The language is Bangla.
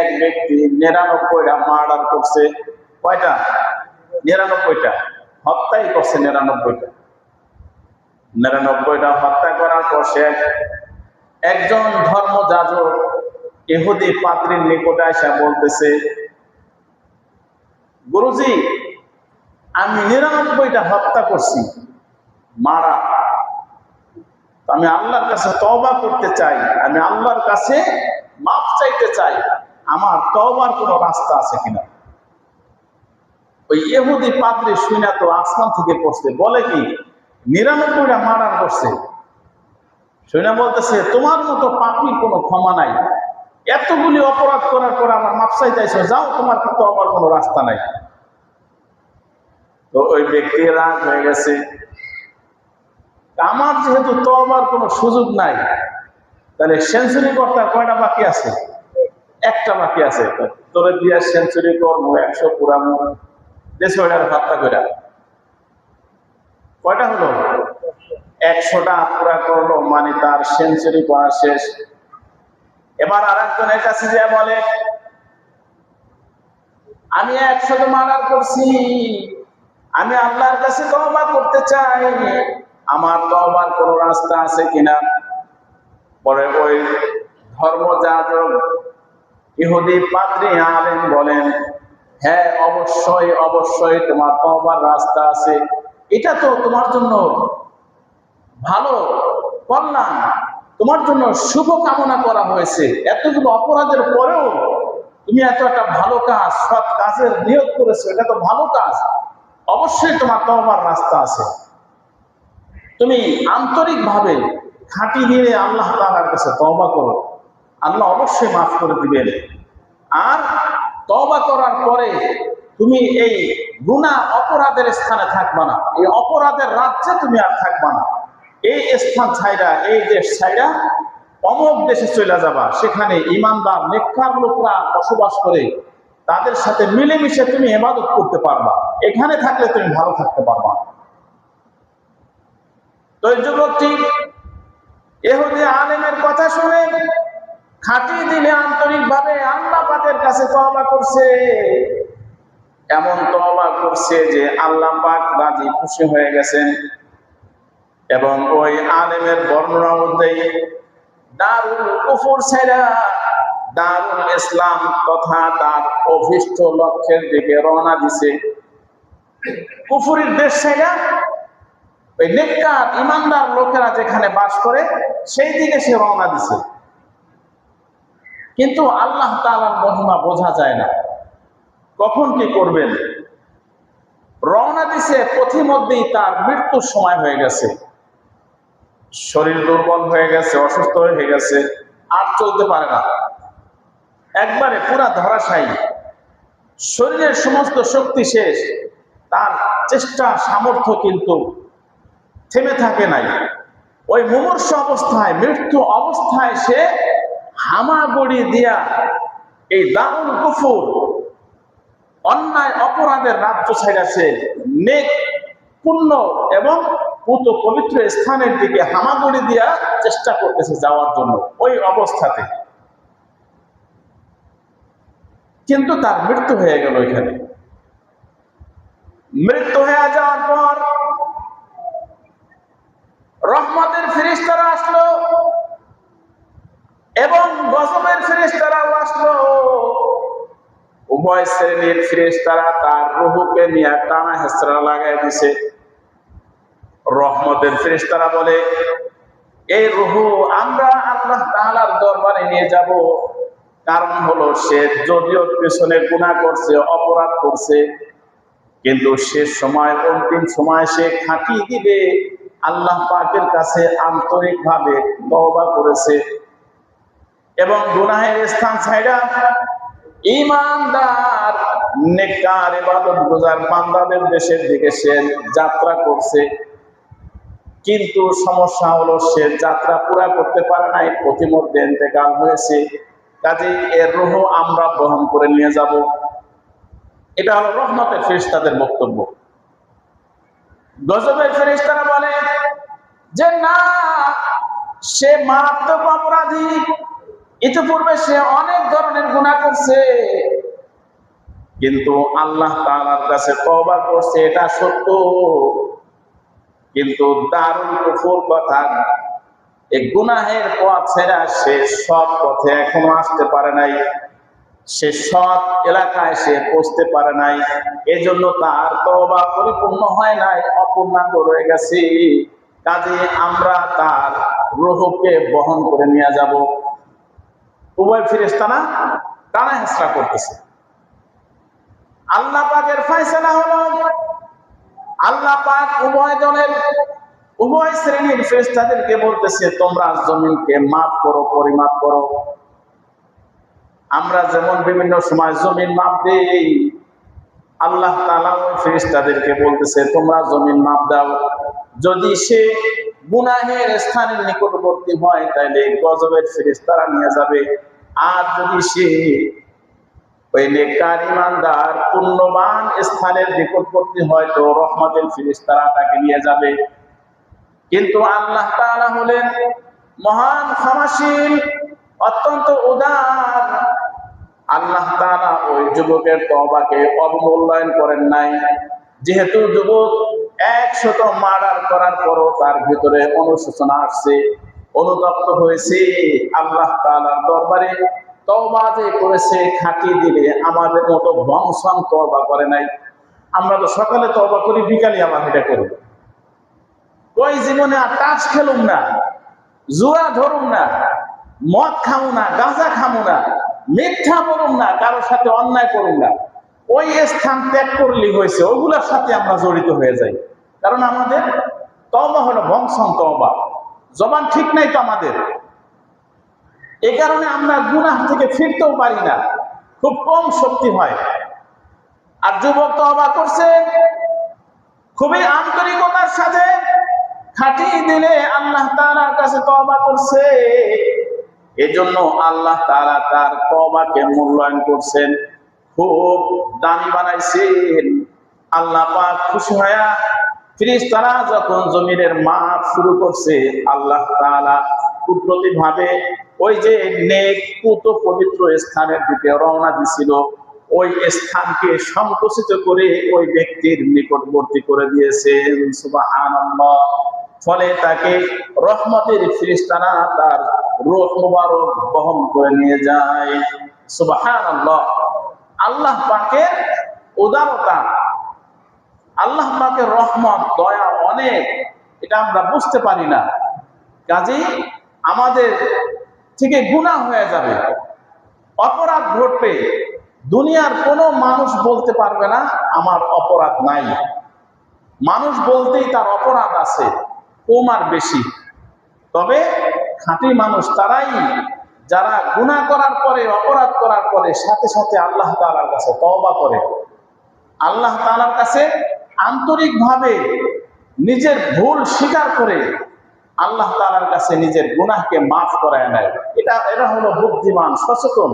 এক ব্যক্তি 99টা মার্ডার করছে। কয়টা? 99টা হত্যাই করছে। 99টা হত্যা করার পর সে একজন ধর্মযাজক ইহুদি পাদ্রীর নিকটে এসে বলতেছে, গুরুজি, আমি 99টা হত্যা করছি, মারা, আমি আল্লাহর কাছে তওবা করতে চাই, আমি আল্লাহর কাছে মাফ চাইতে চাই, আমার তওবার কোনো রাস্তা আছে কিনা? ওই ইহুদি পাদ্রী শুনে তো আসমান থেকে পড়ছে, বলে কি 99টা মার্ডার করছে। শুনে বলতেছে, তোমার মতো পাপীর কোনো ক্ষমা নাই, এতগুলি অপরাধ করার পর আমার মাফ চাইতেছো, যাও, তোমার তওবার কোনো রাস্তা নাই। তো ওই ব্যক্তি রাগ হয়ে গেছে, আমার যেহেতু তওবার কোনো সুযোগ নাই, তাহলে সেঞ্চুরি করতে কয়টা বাকি আছে? একটা বাকি আছে। তোরে দিয়া সেঞ্চুরি করবো, 100 পুরানো, 150 হত্যা করে কয়টা হলো? 100টা পুরা করলো, মানে তার সেঞ্চুরি করা শেষ। এবার আর একজনের কাছে যে বলে, আমি 100 মার্ডার করছি, আমি আল্লাহর কাছে তওবা করতে চাই, আমার তওবার কোনো রাস্তা আছে কিনা? পরে ওই ধর্মযাজক ইহুদি পাদ্রী আলেম বলেন, হ্যাঁ, অবশ্যই অবশ্যই তোমার তওবার রাস্তা আছে। এটা তো তোমার জন্য ভালো কল্যাণ, তোমার জন্য শুভ কামনা করা হয়েছে। এতগুলো অপরাধের পরেও তুমি এত একটা ভালো কাজ, সৎ কাজের নিয়ত করেছো, এটা তো ভালো কাজ, অবশ্যই তোমার তওবার রাস্তা আছে। তুমি আন্তরিকভাবে খাঁটি দিয়ে আল্লাহ তাআলার কাছে তওবা করো, আল্লাহ অবশ্যই মাফ করে দিবেন। আর তওবা করার পরে তুমি এই গুনাহ অপরাধের স্থানে থাকবা না, এই অপরাধের রাজ্যে তুমি আর থাকবা না। এই স্থান ছাইরা, এই দেশ ছাইরা অমুক দেশে চলে যাবা, সেখানে ঈমানদার নেককার লোকরা বসবাস করে, তাদের সাথে মিলেমিশে তুমি ইবাদত করতে পারবা। এখানে থাকলে তুমি ভালো থাকতে পারবা। তো এই যুবকটি ইহুদি আলেমের কথা শুনে খাঁটি দিলে আন্তরিকভাবে আল্লাহ পাকের কাছে তওবা করছে। এমন তওবা করছে যে আল্লাহ পাক রাজি খুশি হয়ে গেছেন। এবং ওই আলেমের বর্ণনা অনুযায়ী দারুল কুফর ছেড়ে দারুল ইসলাম তথা তার অভিষ্ট লক্ষ্যের দিকে রওনা দিছে। কুফরের দেশ ছেড়ে ওই নেককার ঈমানদার লোকেরা যেখানে বাস করে সেই দিকে সে রওনা দিছে। কিন্তু আল্লাহ তাআলার মহিমা বোঝা যায় না, কখন কি করবেন। রওনা দিছে, পথিমধ্যেই তার মৃত্যুর সময় হয়ে গেছে, শরীর দুর্বল হয়ে গেছে, অসুস্থ হয়ে গেছে, আর চলতে পারে না, একবারে পুরা ধরাশায়ী, শরীরের সমস্ত শক্তি শেষ, তার চেষ্টা সামর্থ্য কিন্তু থেমে থাকে নাই। ওই মুমূর্ষ অবস্থায়, মৃত্যু অবস্থায় সে হামাগুড়ি দিয়া এই দারুল কুফর, অন্যায় অপরাধের রাজ্য ছাইড়াছে নেক পুণ্য এবং পুত পবিত্র স্থানের দিকে হামাগুড়ি দিয়া চেষ্টা করতেছে যাওয়ার জন্য ওই অবস্থাতে। কিন্তু তার মৃত্যু হয়ে গেল। এখানে মৃত্যু হয়ে যাওয়ার পর রহমতের ফেরেশতারা আসলো এবং গজবের ফেরেশতারাও আসলো। উভয় শ্রেণীর ফেরেশতারা তার রূহকে নিয়ে টানা হেঁচড়া লাগাই দিছে। রহমতের ফেরেশতারা বলে, এই রূহ আমরা আল্লাহ তাআলার দরবারে নিয়ে যাব। কারণ হলো, সে যদিও পেছনে গুনাহ করছে, অপরাধ করছে, কিন্তু শেষ সময়, অন্তিম সময় সে খাঁটি দিবে, আল্লাহ পাকের কাছে আন্তরিকভাবে তওবা করেছে এবং গুনাহের স্থান ছাইড়া ঈমানদার নেককার ইবাদতগুজার বান্দাদের দেশের দিকে সে যাত্রা করছে। কিন্তু সমস্যা হলো, সে যাত্রা পুরা করতে পারে নাই, পথিমধ্যে ইন্তেকাল হয়েছে। কাজেই এর রূহ আমরা বহন করে নিয়ে যাব। এটা হলো রহমতের ফেরেশতাদের বক্তব্য। গজবের ফেরেশতারা বলে যে না, সে মারাত্মক অপরাধী, ইতিপূর্বে সে অনেক ধরনের গুনাহ করছে, কিন্তু আল্লাহ তাআলার কাছে তওবা করছে, এটা সত্য। কিন্তু দারুল কুফর কথা, এই গুনাহের পথ ছেড়ে সে সৎ পথে এখনো আসতে পারে নাই, সে সৎ এলাকায় সে পৌঁছতে পারে নাই। এজন্য তার তওবা পরিপূর্ণ হয় নাই, অপূর্ণাঙ্গ রয়ে গেছে। কাজে আমরা তার রূহকে বহন করে নিয়ে যাব। উভয় ফেরেশতা না টানা হেঁচড়া করতেছে। আল্লাহ পাকের ফয়সালা হলো, আল্লাহ পাক উভয় শ্রেণীর ফেরেশতাদেরকে বলতেছে, তোমরা জমিনকে মাপ করো, পরিমাপ করো। আমরা যেমন বিভিন্ন সময় জমিন মাপ দেই, আল্লাহ তাআলা ওই ফেরেশতাদেরকে বলতেছে, তোমরা জমিন মাপ দাও। যদি সে গুনাহের স্থানের নিকটবর্তী হয় তাহলে গজবের ফেরেশতারা নিয়ে যাবে, আর যদি সে ওই নেককার ঈমানদার পুণ্যবান স্থানের নিকটবর্তী হয় তো রহমতের ফেরেশতারা তাকে নিয়ে যাবে। কিন্তু আল্লাহ তাআলা হলেন মহান ক্ষমাশীল, অত্যন্ত উদার। আল্লাহ তাআলা ওই যুবকের তওবাকে অবমূল্যায়ন করেন নাই। যেহেতু যুবক 100 মার্ডার করার পরও তার ভিতরে অনুশোচনা আসছে, অনুতপ্ত হয়েছে, আল্লাহ তাআলার দরবারে তওবা যে করেছে, খাঁটি দিলে আমাদের মতো বংশান তওবা করে নাই। আমরা তো সকালে তওবা করি, বিকালে আবার এটা করি। ওই জীবনে আর তাস খেলুম না, জুয়া ধরুম না, মদ খামু না, গাঁজা খামু না, মিথ্যা বলুম না, কারোর সাথে অন্যায় করুম না। ওই স্থান ত্যাগ করলেই হয়েছে, ওগুলোর সাথে আমরা জড়িত হয়ে যাই। কারণ আমাদের তওবা হলো বংশন তওবা, জবান ঠিক নাই তো আমাদের। এই কারণে আমরা গুনাহ থেকে ফিরতেও পারি না, খুব কম শক্তি হয়। আর যুবক তওবা করছে খুবই আন্তরিকতার সাথে, খাঁটি দিলে আল্লাহ তাআলার কাছে তওবা করছে। এজন্য আল্লাহ তাআলা তার তওবাকে মূল্যায়ন করছেন, খুব দামি বানাইছেন। আল্লাহ পাক খুশি হয়া ফেরেশতারা যখন জমিনের মাপ শুরু করছে, আল্লাহ তাআলা কুদরতি ভাবে ওই যে নেক পুত পবিত্র স্থানের দিকে রওনা দিছিল, ওই স্থানকে সংকুচিত করে ওই ব্যক্তির নিকটবর্তী করে দিয়েছেন। সুবহানাল্লাহ। ফলে তাকে রহমতের ফেরেশতারা তার রূহ মুবারক বহন করে নিয়ে যায়। সুবহানাল্লাহ। আল্লাহ পাকের উদারতা, আল্লাহ পাকের রহমত, দয়া অনেক, এটা আমরা বুঝতে পারি না। কাজেই আমাদের থেকে গুনাহ হয়ে যাবে, অপরাধ ঘটবে, দুনিয়ার কোনো মানুষ বলতে পারবে না আমার অপরাধ নাই। মানুষ বলতেই তার অপরাধ আছে, কম আর বেশি। তবে খাঁটি মানুষ তারাই যারা গুনাহ করার পরে, অপরাধ করার পরে সাথে সাথে আল্লাহ তাআলার কাছে তওবা করে, আল্লাহ তাআলার কাছে আন্তরিকভাবে নিজের ভুল স্বীকার করে আল্লাহ তাআলার কাছে নিজের গুনাহকে মাফ করায় নেয়। এটা হলো বুদ্ধিমান, সচেতন।